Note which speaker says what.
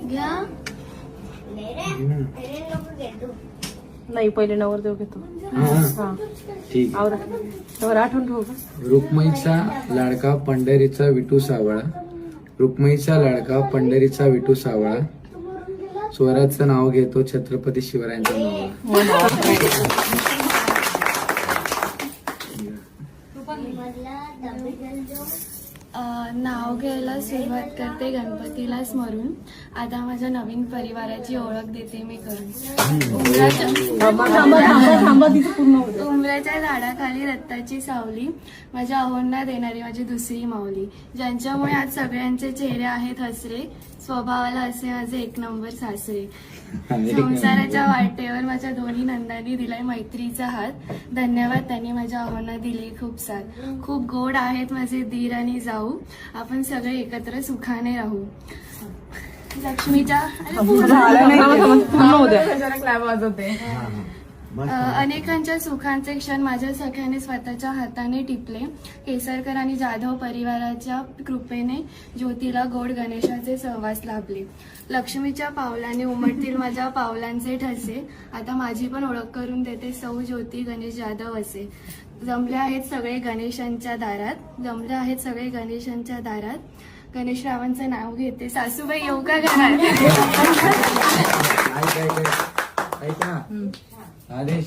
Speaker 1: घ्या.
Speaker 2: नाही पहिले नवरदेव घेतो. हा
Speaker 3: ठीक.
Speaker 2: आवरा तर आठवण ठेवू का?
Speaker 3: रुक्मिणीचा लाडका पंढरीचा विठू सावळा. रुक्मिणीचा लाडका पंढरीचा विठू सावळा. स्वराचं नाव घेतो छत्रपती शिवरायांचं नाव.
Speaker 1: नाव घ्यायला सुरुवात करते गणपतीला स्मरून. आता माझ्या नवीन परिवाराची ओळख देते मी करून. उंबराच्या झाडाखाली रत्ताची सावली, माझ्या अहोंना देणारी माझी दुसरी माऊली, ज्यांच्यामुळे आज सगळ्यांचे चेहरे आहेत हसरे, स्वभावाला असे माझे एक नंबर सासरे. संसाराच्या वाटेवर माझ्या दोन्ही नंदांनी दिलाय मैत्रीचा हात. धन्यवाद, त्यांनी माझ्या अहोंना दिली खूप साथ. खूप गोड आहेत माझे दीर आणि जाऊ, आपण सगळे एकत्र सुखाने राहू. लक्ष्मीच्या अनेकांच्या सुखांचे क्षण माझ्या सख्याने स्वतःच्या हाताने टिपले. केसरकर आणि जाधव परिवाराच्या कृपेने ज्योतीला गोड गणेशाचे सहवास लाभले. लक्ष्मीच्या पावलाने उमटतील माझ्या पावलांचे ठसे. आता माझी पण ओळख करून देते सौ ज्योती गणेश जाधव असे. जमले आहेत सगळे गणेशांच्या दारात, जमले आहेत सगळे गणेशांच्या दारात. गणेशरावांचं नाव घेते. सासूबाई येऊ का घरात?
Speaker 3: ऐका आदेश